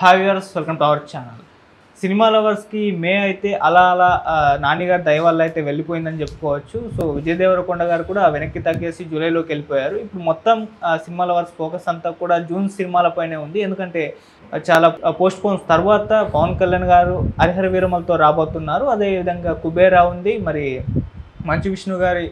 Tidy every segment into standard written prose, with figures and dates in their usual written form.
Hi viewers, welcome to our channel. Cinema లవర్స్కి మే అయితే అలా అలా నాని గారి దయ వల్ల అయితే వెళ్ళిపోయిందని చెప్పుకోవచ్చు. సో విజయ్ దేవరకొండ గారు కూడా వెనక్కి తగ్గేసి జూలైలోకి వెళ్ళిపోయారు. ఇప్పుడు మొత్తం సినిమా లవర్స్ ఫోకస్ అంతా కూడా జూన్ సినిమాలపైనే ఉంది. ఎందుకంటే చాలా పోస్ట్ పోన్స్ తర్వాత పవన్ కళ్యాణ్ గారు హరిహర వీరమలతో రాబోతున్నారు. అదేవిధంగా కుబేరా ఉంది, మరి మంచు విష్ణు గారి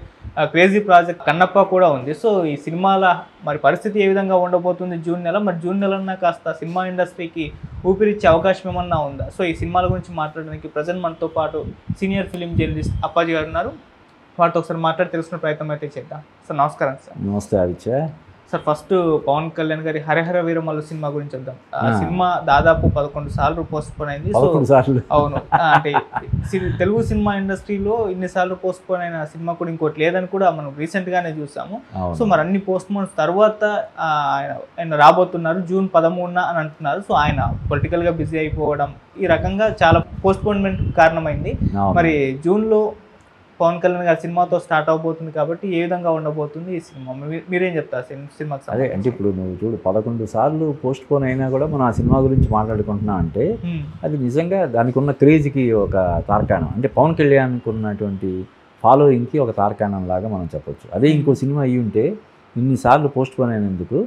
క్రేజీ ప్రాజెక్ట్ కన్నప్ప కూడా ఉంది. సో ఈ సినిమాల మరి పరిస్థితి ఏ విధంగా ఉండబోతుంది జూన్ నెల, మరి జూన్ నెలన్నా కాస్త సినిమా ఇండస్ట్రీకి ఊపిరిచ్చే అవకాశం ఏమన్నా ఉందా? సో ఈ సినిమాల గురించి మాట్లాడడానికి ప్రజెంట్ మనతో పాటు సీనియర్ ఫిలిం జర్నలిస్ట్ అప్పాజీ గారు ఉన్నారు. వాటితో ఒకసారి మాట్లాడి తెలుసుకునే ప్రయత్నం అయితే చేద్దాం. సార్ నమస్కారం. సార్ నమస్తే ఆదిత్య. సార్ ఫస్ట్ పవన్ కళ్యాణ్ గారి హరిహర వీరమల్లు సినిమా గురించి వద్దాం. సినిమా దాదాపు 11 సార్లు పోస్ట్పోన్ అయింది. సో అవును, అంటే తెలుగు సినిమా ఇండస్ట్రీలో ఇన్నిసార్లు పోస్ట్పోన్ అయిన సినిమా కూడా ఇంకోటి లేదని కూడా మనం రీసెంట్ గానే చూసాము. సో మరి అన్ని పోస్ట్పోన్స్ తర్వాత ఆయన రాబోతున్నారు జూన్ 13 అని అంటున్నారు. సో ఆయన పొలిటికల్ గా బిజీ అయిపోవడం ఈ రకంగా చాలా పోస్ట్పోన్మెంట్ కారణమైంది. మరి జూన్ లో పవన్ కళ్యాణ్ గారి సినిమాతో స్టార్ట్ అవబోతుంది కాబట్టి ఏ విధంగా ఉండబోతుంది ఈ సినిమా, మీరేం చెప్తారు సినిమాకి? అదే అంటే ఇప్పుడు నువ్వు చూడు 11 సార్లు పోస్ట్ పోన్ అయినా కూడా మనం ఆ సినిమా గురించి మాట్లాడుకుంటున్నా అంటే అది నిజంగా దానికి ఉన్న క్రేజ్కి ఒక తార్కాణం. అంటే పవన్ కళ్యాణ్కి ఉన్నటువంటి ఫాలోయింగ్కి ఒక తార్కాణం లాగా మనం చెప్పొచ్చు. అదే ఇంకో సినిమా అయ్యి ఉంటే ఇన్నిసార్లు పోస్ట్ పోన్ అయినందుకు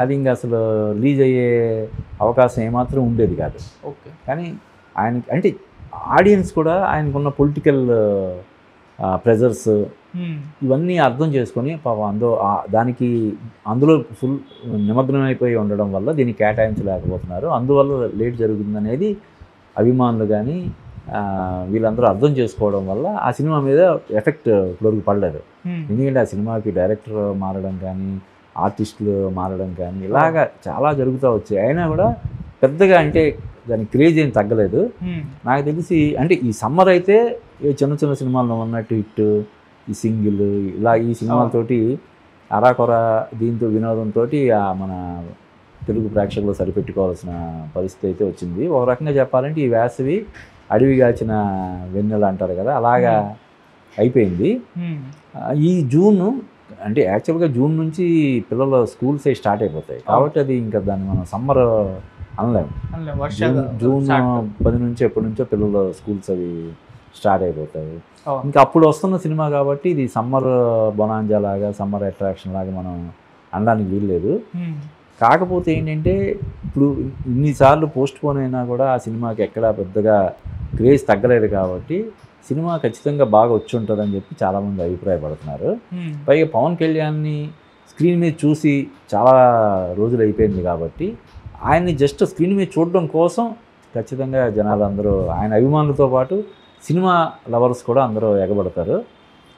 అది ఇంకా అసలు రిలీజ్ అయ్యే అవకాశం ఏమాత్రం ఉండేది కాదు. ఓకే, కానీ ఆయనకి అంటే ఆడియన్స్ కూడా ఆయనకున్న పొలిటికల్ ప్రెజర్స్ ఇవన్నీ అర్థం చేసుకొని పాపం దానికి అందులో ఫుల్ నిమగ్నం అయిపోయి ఉండడం వల్ల దీన్ని కేటాయించలేకపోతున్నారు. అందువల్ల లేట్ జరుగుతుందనేది అభిమానులు కానీ వీళ్ళందరూ అర్థం చేసుకోవడం వల్ల ఆ సినిమా మీద ఎఫెక్ట్ ఇప్పటివరకు పడలేదు. ఎందుకంటే ఆ సినిమాకి డైరెక్టర్ మారడం కానీ ఆర్టిస్టులు మారడం కానీ ఇలాగా చాలా జరుగుతూ వచ్చాయి. అయినా కూడా పెద్దగా అంటే దాని క్రేజ్ ఏం తగ్గలేదు నాకు తెలిసి. అంటే ఈ సమ్మర్ అయితే చిన్న చిన్న సినిమాల్లో ఉన్నట్టు హిట్, ఈ సింగిల్, ఇలా ఈ సినిమాలతోటి అరాకొర దీంతో వినోదంతో మన తెలుగు ప్రేక్షకులు సరిపెట్టుకోవాల్సిన పరిస్థితి అయితే వచ్చింది. ఒక రకంగా చెప్పాలంటే ఈ వేసవి అడవి కాచిన వెన్నెల అంటారు కదా, అలాగా అయిపోయింది. ఈ జూన్ అంటే యాక్చువల్గా జూన్ నుంచి పిల్లల స్కూల్స్ స్టార్ట్ అయిపోతాయి కాబట్టి అది ఇంకా దాన్ని మనం సమ్మర్ అనలేము. జూన్ 10 నుంచి ఎప్పటి నుంచో పిల్లల స్కూల్స్ అవి స్టార్ట్ అయిపోతాయి. ఇంకా అప్పుడు వస్తున్న సినిమా కాబట్టి ఇది సమ్మర్ బొనాంజా లాగా, సమ్మర్ అట్రాక్షన్ లాగా మనం అనడానికి వీల్లేదు. కాకపోతే ఏంటంటే ఇప్పుడు ఇన్నిసార్లు పోస్ట్ పోన్ అయినా కూడా ఆ సినిమాకి ఎక్కడా పెద్దగా క్రేజ్ తగ్గలేదు కాబట్టి సినిమా ఖచ్చితంగా బాగా వచ్చి ఉంటుందని చెప్పి చాలామంది అభిప్రాయపడుతున్నారు. పైగా పవన్ కళ్యాణ్ని స్క్రీన్ మీద చూసి చాలా రోజులు అయిపోయింది కాబట్టి ఆయన్ని జస్ట్ స్క్రీన్ మీద చూడడం కోసం ఖచ్చితంగా జనాలందరూ ఆయన అభిమానులతో పాటు సినిమా లవర్స్ కూడా అందరూ ఎగబడతారు.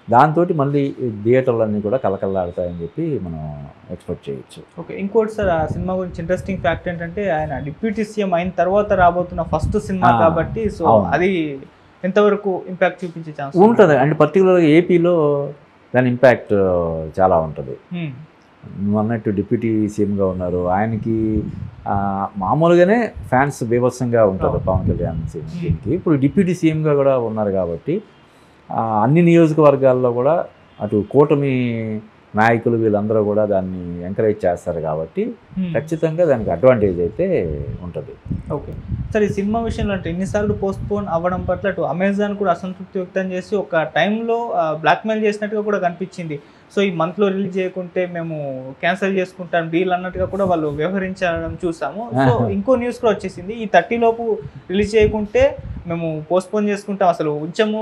దాంతో మళ్ళీ థియేటర్లన్నీ కూడా కలకల్లాడతాయని చెప్పి మనం ఎక్స్పెక్ట్ చేయొచ్చు. ఓకే, ఇంకోటి సార్ ఆ సినిమా గురించి ఇంట్రెస్టింగ్ ఫ్యాక్ట్ ఏంటంటే ఆయన డిప్యూటీ సీఎం అయిన తర్వాత రాబోతున్న ఫస్ట్ సినిమా కాబట్టి సో అది ఎంతవరకు ఇంపాక్ట్ చూపించే ఛాన్స్ ఉంటుంది. అంటే పర్టికులర్గా ఏపీలో దాని ఇంపాక్ట్ చాలా ఉంటుంది. నువ్వు అన్నట్టు డిప్యూటీ సీఎంగా ఉన్నారు, ఆయనకి మామూలుగానే ఫ్యాన్స్ బీభత్సంగా ఉంటారు పవన్ కళ్యాణ్ సీఎంకి. ఇప్పుడు డిప్యూటీ సీఎంగా కూడా ఉన్నారు కాబట్టి అన్ని నియోజకవర్గాల్లో కూడా అటు కూటమి నాయకులు వీళ్ళందరూ కూడా దాన్ని ఎంకరేజ్ చేస్తారు కాబట్టి ఖచ్చితంగా దానికి అడ్వాంటేజ్ అయితే ఉంటుంది. ఓకే సార్, ఈ సినిమా విషయంలో అంటే ఎన్నిసార్లు పోస్ట్పోన్ అవ్వడం పట్ల అటు అమెజాన్ కూడా అసంతృప్తి వ్యక్తం చేసి ఒక టైంలో బ్లాక్మెయిల్ చేసినట్టుగా కూడా కనిపించింది. సో ఈ మంత్లో రిలీజ్ చేయకుంటే మేము క్యాన్సిల్ చేసుకుంటాం డీల్ అన్నట్టుగా కూడా వాళ్ళు వ్యవహరించడం చూసాము. సో ఇంకో న్యూస్ కూడా వచ్చేసింది, ఈ 30 లోపు రిలీజ్ చేయకుంటే మేము పోస్ట్పోన్ చేసుకుంటాం, అసలు ఉంచము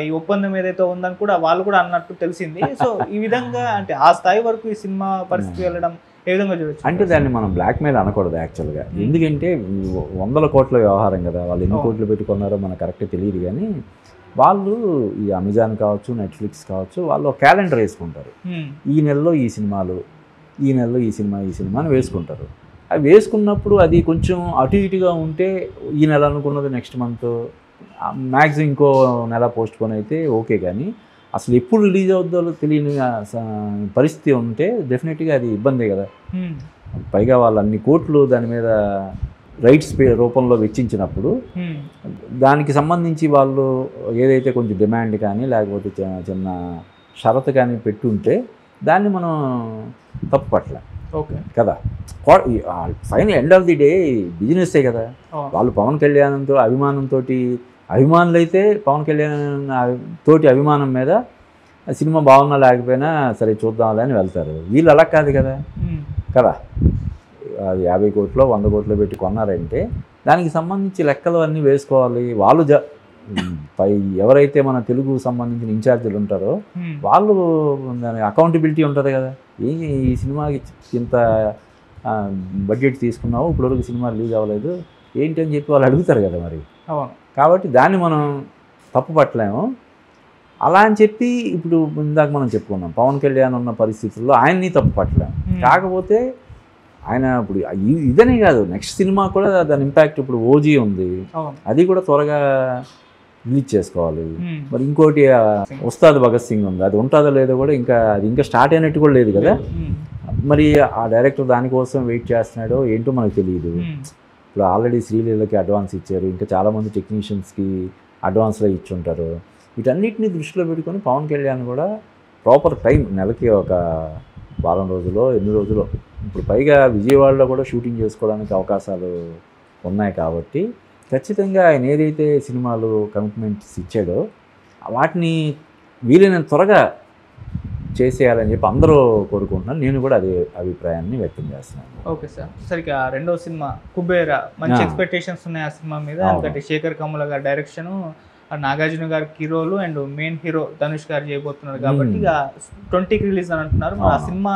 ఈ ఒప్పందం ఏదైతే ఉందని కూడా వాళ్ళు కూడా అన్నట్టు తెలిసింది. సో ఈ విధంగా అంటే ఆ స్థాయి వరకు ఈ సినిమా పరిస్థితి వెళ్ళడం ఏ విధంగా చూడొచ్చు? అంటే దాన్ని మనం బ్లాక్మెయిల్ అనకూడదు యాక్చువల్గా. ఎందుకంటే 100 కోట్ల వ్యవహారం కదా, వాళ్ళు ఎన్ని కోట్లు పెట్టుకున్నారో మనకు కరెక్ట్గా తెలియదు. కానీ వాళ్ళు ఈ అమెజాన్ కావచ్చు, నెట్ఫ్లిక్స్ కావచ్చు, వాళ్ళు క్యాలెండర్ వేసుకుంటారు. ఈ నెలలో ఈ సినిమాలు, ఈ నెలలో ఈ సినిమా అని వేసుకుంటారు. అవి వేసుకున్నప్పుడు అది కొంచెం అటు ఇటుగా ఉంటే ఈ నెల అనుకున్నది నెక్స్ట్ మంత్ మ్యాక్సిమం ఇంకో నెల పోస్ట్ పోన్ అయితే ఓకే. కానీ అసలు ఎప్పుడు రిలీజ్ అవుద్దో తెలియని పరిస్థితి ఉంటే డెఫినెట్గా అది ఇబ్బందే కదా. పైగా వాళ్ళు అన్ని కోట్లు దాని మీద రైట్స్ రూపంలో వెచ్చించినప్పుడు దానికి సంబంధించి వాళ్ళు ఏదైతే కొంచెం డిమాండ్ కానీ లేకపోతే చిన్న షరతు కానీ పెట్టుంటే దాన్ని మనం తప్పు పట్టలేం. ఓకే. కదా. Final end of the day బిజినెస్సే కదా. వాళ్ళు పవన్ కళ్యాణ్తో అభిమానులు అయితే పవన్ కళ్యాణ్ తోటి అభిమానం మీద సినిమా బాగున్నా లేకపోయినా సరే చూద్దాంలే అని వెళ్తారు. వీళ్ళు అలా కాదు కదా కదా. అది 50 కోట్లు 100 కోట్లు పెట్టి కొన్నారంటే దానికి సంబంధించి లెక్కలు అన్నీ వేసుకోవాలి. వాళ్ళు ఎవరైతే మన తెలుగు సంబంధించిన ఇన్ఛార్జీలు ఉంటారో వాళ్ళు దాని అకౌంటబిలిటీ ఉంటుంది కదా. ఈ సినిమాకి ఇంత బడ్జెట్ తీసుకున్నావు, ఇప్పటివరకు సినిమా రిలీజ్ అవ్వలేదు ఏంటి అని చెప్పి వాళ్ళు అడుగుతారు కదా మరి. కాబట్టి దాన్ని మనం తప్పు పట్టలేము. అలా అని చెప్పి ఇప్పుడు ఇందాక మనం చెప్పుకున్నాం పవన్ కళ్యాణ్ ఉన్న పరిస్థితుల్లో ఆయన్ని తప్పు పట్టలేము. కాకపోతే ఆయన ఇప్పుడు ఇదనే కాదు, నెక్స్ట్ సినిమా కూడా దాని ఇంపాక్ట్. ఇప్పుడు ఓజీ ఉంది, అది కూడా త్వరగా రిలీజ్ చేసుకోవాలి. మరి ఇంకోటి ఉస్తాద్ భగత్ సింగ్ ఉంది, అది ఉంటుందో లేదో కూడా అది ఇంకా స్టార్ట్ అయినట్టు కూడా లేదు కదా. మరి ఆ డైరెక్టర్ దానికోసం వెయిట్ చేస్తున్నాడో ఏంటో మనకు తెలియదు. ఇప్పుడు ఆల్రెడీ శ్రీలీలకి అడ్వాన్స్ ఇచ్చారు, ఇంకా చాలామంది టెక్నీషియన్స్కి అడ్వాన్స్లో ఇచ్చుంటారు. వీటన్నిటిని దృష్టిలో పెట్టుకొని పవన్ కళ్యాణ్ కూడా ప్రాపర్ టైం, నెలకి ఒక వారం రోజులో 8 రోజులో, ఇప్పుడు పైగా విజయవాడలో కూడా షూటింగ్ చేసుకోవడానికి అవకాశాలు ఉన్నాయి. కాబట్టి ఖచ్చితంగా ఆయన ఏదైతే సినిమాలు కమిట్మెంట్స్ ఇచ్చాడో వాటిని వీలైనంత త్వరగా చేసేయాలని చెప్పి అందరూ కోరుకుంటున్నాను. నేను కూడా అదే అభిప్రాయాన్ని వ్యక్తం చేస్తున్నాను. Okay sir. సరిగ్గా రెండో సినిమా కుబేరా, మంచి ఎక్స్పెక్టేషన్స్ ఉన్నాయి ఆ సినిమా మీద. ఎందుకంటే శేఖర్ కమ్ముల గారి డైరెక్షన్, నాగార్జున గారి హీరోలు అండ్ మెయిన్ హీరో ధనుష్ గారు చేయబోతున్నారు. కాబట్టి ఇక 20కి రిలీజ్ అని అంటున్నారు. ఆ సినిమా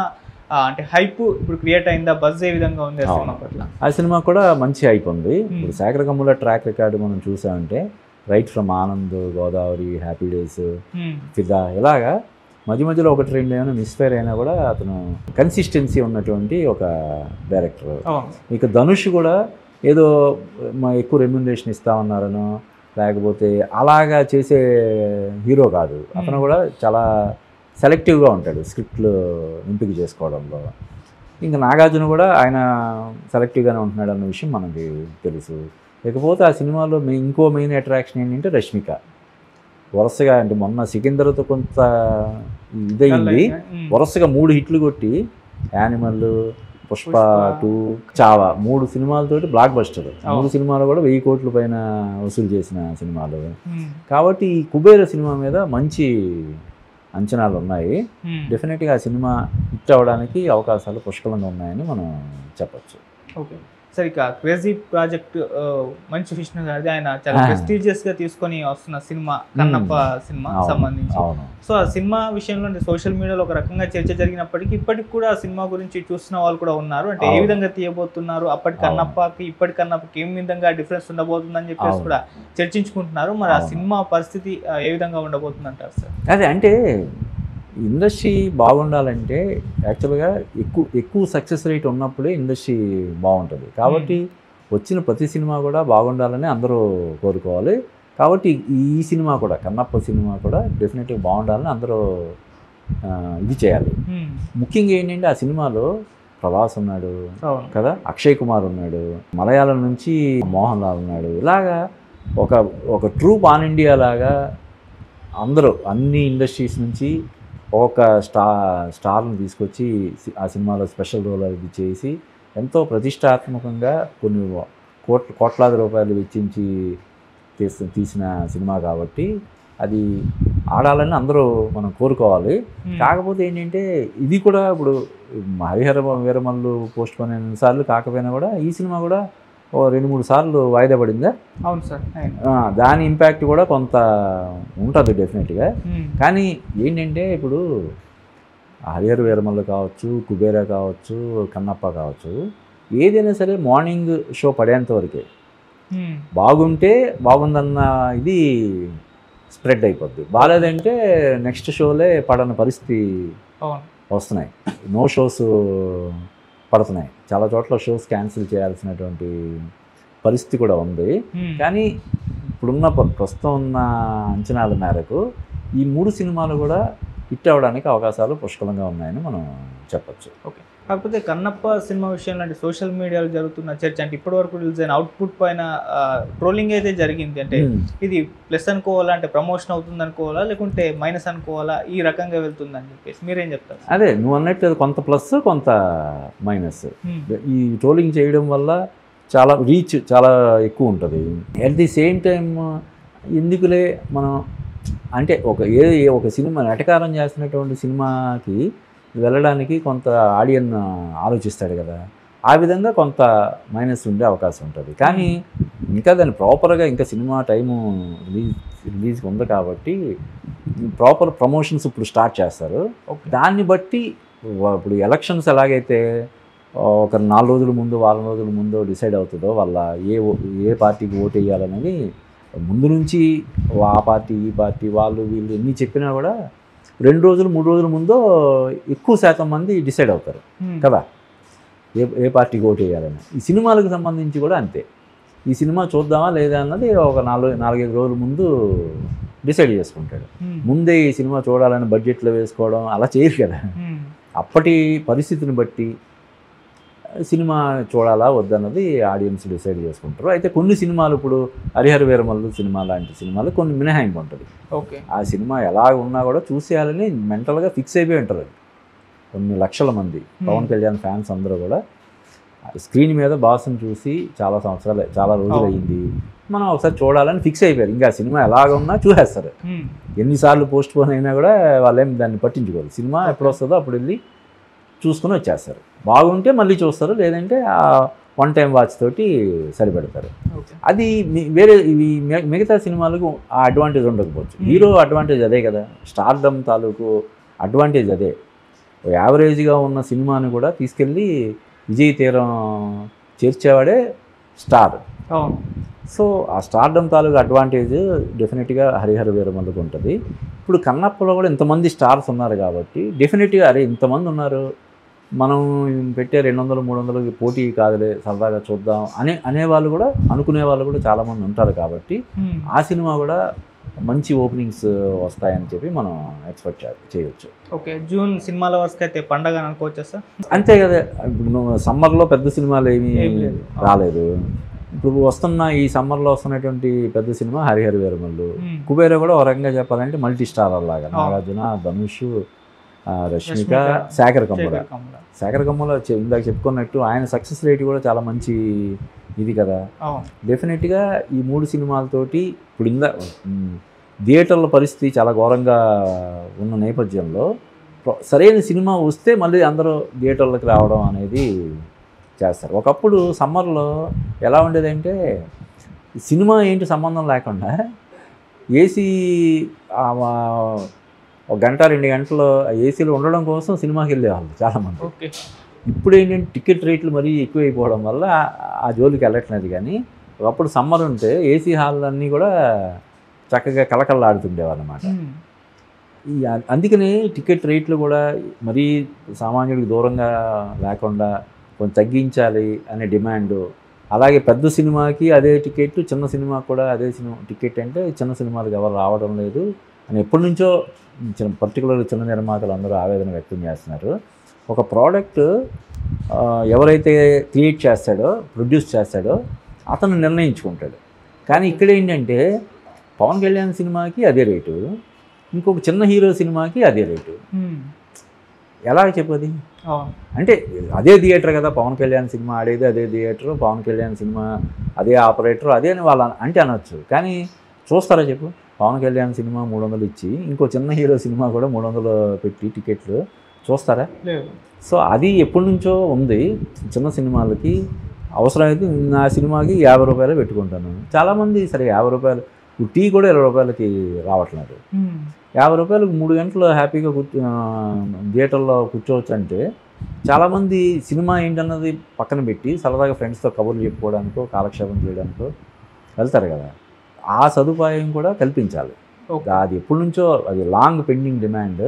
అంటే హైప్ ఇప్పుడు క్రియేట్ అయిందా, బజ్ ఏ విధంగా ఉంది ఆ సినిమా పట్ల? ఆ సినిమా కూడా మంచి హైప్ ఉంది. ఇప్పుడు శేఖర్ కమ్ముల ట్రాక్ రికార్డు మనం చూసామంటే right from Anand, Godavari, happy days, ఫిదా, ఇలాగా మధ్య మధ్యలో 1-2 ఏమైనా మిస్ఫైర్ అయినా కూడా అతను కన్సిస్టెన్సీ ఉన్నటువంటి ఒక డైరెక్టర్. ఇక ధనుష్ కూడా ఏదో ఎక్కువ రెమ్యునరేషన్ ఇస్తామన్నారనో లేకపోతే అలాగా చేసే హీరో కాదు. అతను కూడా చాలా సెలెక్టివ్గా ఉంటాడు స్క్రిప్ట్లు ఎంపిక చేసుకోవడంలో. ఇంకా నాగార్జున కూడా ఆయన సెలెక్టివ్గానే ఉంటున్నాడు అన్న విషయం మనకి తెలుసు. ఇకపోతే ఆ సినిమాలో ఇంకో మెయిన్ అట్రాక్షన్ ఏంటంటే రష్మిక. వరుసగా అంటే మొన్న సికిందర్తో కొంత ఇదయింది, వరుసగా 3 హిట్లు కొట్టి animal, Pushpa 2, Chhaava 3 సినిమాలతోటి block buster. 3 సినిమాలు కూడా 1000 కోట్ల పైన వసూలు చేసిన సినిమాలు. కాబట్టి ఈ కుబేర సినిమా మీద మంచి అంచనాలు ఉన్నాయి. డెఫినెట్గా ఆ సినిమా హిట్ అవ్వడానికి అవకాశాలు పుష్కలంగా ఉన్నాయని మనం చెప్పచ్చు. Okay sir. ఇక క్రేజీ ప్రాజెక్ట్ మంచు విష్ణు గారిది, ఆయన చాలా ప్రెస్టీజియస్గా తీసుకొని వస్తున్న సినిమా కన్నప్ప సినిమా సంబంధించి. సో ఆ సినిమా విషయంలో సోషల్ మీడియాలో ఒక రకంగా చర్చ జరిగినప్పటికీ ఇప్పటికి కూడా ఆ సినిమా గురించి చూస్తున్న వాళ్ళు కూడా ఉన్నారు. అంటే ఏ విధంగా తీయబోతున్నారు, అప్పటి కన్నప్పకి ఇప్పటి కన్నప్పకి ఏ విధంగా డిఫరెన్స్ ఉండబోతుందని చెప్పేసి కూడా చర్చించుకుంటున్నారు. మరి ఆ సినిమా పరిస్థితి ఏ విధంగా ఉండబోతుంది అంటారు సార్? అదే అంటే ఇండస్ట్రీ బాగుండాలంటే యాక్చువల్గా ఎక్కువ సక్సెస్ రేట్ ఉన్నప్పుడే ఇండస్ట్రీ బాగుంటుంది. కాబట్టి వచ్చిన ప్రతి సినిమా కూడా బాగుండాలని అందరూ కోరుకోవాలి. కాబట్టి ఈ సినిమా కూడా, కన్నప్ప సినిమా కూడా డెఫినెట్గా బాగుండాలని అందరూ ఇది చేయాలి. ముఖ్యంగా ఏంటంటే ఆ సినిమాలో ప్రభాస్ ఉన్నాడు కదా, అక్షయ్ కుమార్ ఉన్నాడు, మలయాళం నుంచి మోహన్ లాల్ ఉన్నాడు. ఇలాగా ఒక ట్రూ పాన్ ఇండియా లాగా అందరూ అన్ని ఇండస్ట్రీస్ నుంచి ఒక స్టార్ని తీసుకొచ్చి ఆ సినిమాలో స్పెషల్ రోల్ అది చేసి ఎంతో ప్రతిష్టాత్మకంగా కొన్ని కోట్లాది రూపాయలు వెచ్చించి తీసిన సినిమా. కాబట్టి అది ఆడాలని అందరూ మనం కోరుకోవాలి. కాకపోతే ఏంటంటే ఇది కూడా ఇప్పుడు హరిహర వీరమల్లు పోస్ట్ పోన్ సార్లు కాకపోయినా కూడా ఈ సినిమా కూడా 2-3 సార్లు వాయిదా పడిందా? అవును సార్. దాని ఇంపాక్ట్ కూడా కొంత ఉంటుంది డెఫినెట్గా. కానీ ఏంటంటే ఇప్పుడు హరిహర వీరమల్లు కావచ్చు, కుబేరా కావచ్చు, కన్నప్ప కావచ్చు, ఏదైనా సరే మార్నింగ్ షో పడేంత వరకే. బాగుంటే బాగుందన్న ఇది స్ప్రెడ్ అయిపోద్ది, బాగాలేదంటే నెక్స్ట్ షోలే పడని పరిస్థితి వస్తున్నాయి. నో షోస్ పడుతున్నాయి, చాలా చోట్ల షోస్ క్యాన్సిల్ చేయాల్సినటువంటి పరిస్థితి కూడా ఉంది. కానీ ఇప్పుడున్న ప్రస్తుతం ఉన్న అంచనాల మేరకు ఈ 3 సినిమాలు కూడా హిట్ అవ్వడానికి అవకాశాలు పుష్కలంగా ఉన్నాయని మనం చెప్పచ్చు. ఓకే. కాకపోతే కన్నప్ప సినిమా విషయంలో అంటే సోషల్ మీడియాలో జరుగుతున్న చర్చ అంటే ఇప్పటివరకు రిలీజ్ అయిన అవుట్పుట్ పైన ట్రోలింగ్ అయితే జరిగింది. అంటే ఇది ప్లస్ అనుకోవాలా, అంటే ప్రమోషన్ అవుతుంది అనుకోవాలా, లేకుంటే మైనస్ అనుకోవాలా, ఈ రకంగా వెళ్తుందని చెప్పేసి మీరేం చెప్తారు? అదే నువ్వు అన్నట్టు కొంత ప్లస్ కొంత మైనస్. ఈ ట్రోలింగ్ చేయడం వల్ల చాలా రీచ్ చాలా ఎక్కువ ఉంటుంది. అట్ ది సేమ్ టైం ఎందుకులే మనం అంటే ఒక సినిమా నాటకారం చేస్తున్నటువంటి సినిమాకి వెళ్ళడానికి కొంత ఆడియన్ ఆలోచిస్తాడు కదా, ఆ విధంగా కొంత మైనస్ ఉండే అవకాశం ఉంటుంది. కానీ ఇంకా దాన్ని ప్రాపర్గా ఇంకా సినిమా టైము రిలీజ్కి ఉంది కాబట్టి ప్రాపర్ ప్రమోషన్స్ ఇప్పుడు స్టార్ట్ చేస్తారు. దాన్ని బట్టి ఇప్పుడు ఎలక్షన్స్ ఎలాగైతే ఒక 4 రోజుల ముందు వారం రోజుల ముందు డిసైడ్ అవుతుందో వాళ్ళ ఏ పార్టీకి ఓటు వేయాలనేది ముందు నుంచి ఆ పార్టీ ఈ పార్టీ వాళ్ళు వీళ్ళు ఎన్ని చెప్పినా కూడా 2 రోజులు 3 రోజుల ముందు ఎక్కువ శాతం మంది డిసైడ్ అవుతారు కదా ఏ పార్టీకి ఓటు వేయాలని. ఈ సినిమాలకు సంబంధించి కూడా అంతే. ఈ సినిమా చూద్దామా లేదా అన్నది ఒక 4-5 రోజుల ముందు డిసైడ్ చేసుకుంటాడు. ముందే ఈ సినిమా చూడాలని బడ్జెట్లో వేసుకోవడం అలా చేయరు కదా. అప్పటి పరిస్థితిని బట్టి సినిమా చూడాలా వద్దన్నది ఆడియన్స్ డిసైడ్ చేసుకుంటారు. అయితే కొన్ని సినిమాలు ఇప్పుడు హరిహర వీరమల్లు సినిమా లాంటి సినిమాలు కొన్ని మినహాయింపు ఉంటుంది. ఓకే, ఆ సినిమా ఎలా ఉన్నా కూడా చూసేయాలని మెంటల్గా ఫిక్స్ అయిపోయి ఉంటారు కొన్ని లక్షల మంది. పవన్ కళ్యాణ్ ఫ్యాన్స్ అందరూ కూడా స్క్రీన్ మీద బాస్ని చూసి చాలా రోజులు అయ్యింది, మనం ఒకసారి చూడాలని ఫిక్స్ అయిపోయారు. ఇంకా సినిమా ఎలాగ ఉన్నా చూసేస్తారు. ఎన్నిసార్లు పోస్ట్ పోన్ అయినా కూడా వాళ్ళేం దాన్ని పట్టించుకోరు. సినిమా ఎప్పుడు వస్తుందో అప్పుడు వెళ్ళి చూసుకుని వచ్చేస్తారు. బాగుంటే మళ్ళీ చూస్తారు, లేదంటే వన్ టైం వాచ్ తోటి సరిపెడతారు. అది వేరే ఇవి మిగతా సినిమాలకు ఆ అడ్వాంటేజ్ ఉండకపోవచ్చు. హీరో అడ్వాంటేజ్ అదే కదా, స్టార్డమ్ తాలూకు అడ్వాంటేజ్ అదే. యావరేజ్గా ఉన్న సినిమాని కూడా తీసుకెళ్ళి విజయ్ తీరం చేర్చేవాడే స్టార్. సో ఆ స్టార్డమ్ తాలూకు అడ్వాంటేజ్ డెఫినెట్గా హరిహర వీరమల్లుకు ఉంటుంది. ఇప్పుడు కన్నప్పలో కూడా ఇంతమంది స్టార్స్ ఉన్నారు కాబట్టి డెఫినెట్గా అరే ఇంతమంది ఉన్నారు, మనం పెట్టే 200-300 పోటీ కాదులే సరదాగా చూద్దాం అనేవాళ్ళు కూడా అనుకునే వాళ్ళు కూడా చాలామంది ఉంటారు. కాబట్టి ఆ సినిమా కూడా మంచి ఓపెనింగ్స్ వస్తాయని చెప్పి మనం ఎక్స్పెక్ట్ చేయొచ్చు. ఓకే, జూన్ సినిమా లవర్స్కి అయితే పండగ అనుకోవచ్చా సార్? అంతే కదా. ఇప్పుడు సమ్మర్లో పెద్ద సినిమాలు ఏమీ రాలేదు. ఇప్పుడు వస్తున్న ఈ సమ్మర్లో వస్తున్నటువంటి పెద్ద సినిమా హరిహర వీరమల్లు. కుబేర కూడా ఒక రకంగా చెప్పాలంటే మల్టీ స్టార్ లాగా, నాగార్జున, ధనుష్, రష్మిక, శేఖర్ కమ్ముల ఇందాక చెప్పుకున్నట్టు ఆయన సక్సెస్ రేట్ కూడా చాలా మంచి ఇది కదా. డెఫినెట్గా ఈ 3 సినిమాలతోటి ఇప్పుడు థియేటర్ల పరిస్థితి చాలా ఘోరంగా ఉన్న నేపథ్యంలో సరైన సినిమా వస్తే మళ్ళీ అందరూ థియేటర్లకు రావడం అనేది చేస్తారు. ఒకప్పుడు సమ్మర్లో ఎలా ఉండేదంటే సినిమా ఏంటి సంబంధం లేకుండా ఏసీ 1 గంట 2 గంటలు ఏసీలో ఉండడం కోసం సినిమాకి వెళ్ళేవాళ్ళు చాలామంది. ఇప్పుడు ఏంటంటే టికెట్ రేట్లు మరీ ఎక్కువైపోవడం వల్ల ఆ జోలికి వెళ్ళట్లేదు. కానీ ఒకప్పుడు సమ్మర్ ఉంటే ఏసీ హాల్లన్నీ కూడా చక్కగా కలకల్లాడుతుండేవాళ్ళు అన్నమాట. అందుకని టికెట్ రేట్లు కూడా మరీ సామాన్యుడికి దూరంగా లేకుండా కొంచెం తగ్గించాలి అనే డిమాండు. అలాగే పెద్ద సినిమాకి అదే టికెట్, చిన్న సినిమాకి కూడా అదే టికెట్ అంటే చిన్న సినిమాలకు ఎవరు రావడం లేదు అని ఎప్పటి నుంచో పర్టికులర్గా చిన్న నిర్మాతలు అందరూ ఆవేదన వ్యక్తం చేస్తున్నారు. ఒక ప్రోడక్ట్ ఎవరైతే క్రియేట్ చేస్తాడో ప్రొడ్యూస్ చేస్తాడో అతను నిర్ణయించుకుంటాడు. కానీ ఇక్కడ ఏంటంటే పవన్ కళ్యాణ్ సినిమాకి అదే రేటు, ఇంకొక చిన్న హీరో సినిమాకి అదే రేటు. ఎలా చెప్పది? అంటే అదే థియేటర్ కదా, పవన్ కళ్యాణ్ సినిమా ఆడేది అదే థియేటర్, పవన్ కళ్యాణ్ సినిమా అదే ఆపరేటర్, అదే అని వాళ్ళు అంటే అనొచ్చు. కానీ చూస్తారా చెప్పు? పవన్ కళ్యాణ్ సినిమా 300 ఇచ్చి ఇంకో చిన్న హీరో సినిమా కూడా 300 పెట్టి టికెట్లు చూస్తారా? సో అది ఎప్పటి నుంచో ఉంది. చిన్న సినిమాలకి అవసరమైతే నా సినిమాకి 50 రూపాయలు పెట్టుకుంటాను. చాలామంది సరే 50 రూపాయలు, టీ కూడా 20 రూపాయలకి రావట్లేదు. 50 రూపాయలకు 3 గంటలు హ్యాపీగా థియేటర్లో కూర్చోవచ్చు అంటే చాలామంది సినిమా ఏంటన్నది పక్కన పెట్టి సరదాగా ఫ్రెండ్స్తో కబుర్లు చెప్పుకోవడానికో కాలక్షేపం చేయడానికో వెళ్తారు కదా. ఆ సదుపాయం కూడా కల్పించాలి. అది ఎప్పటి నుంచో అది లాంగ్ పెండింగ్ డిమాండ్.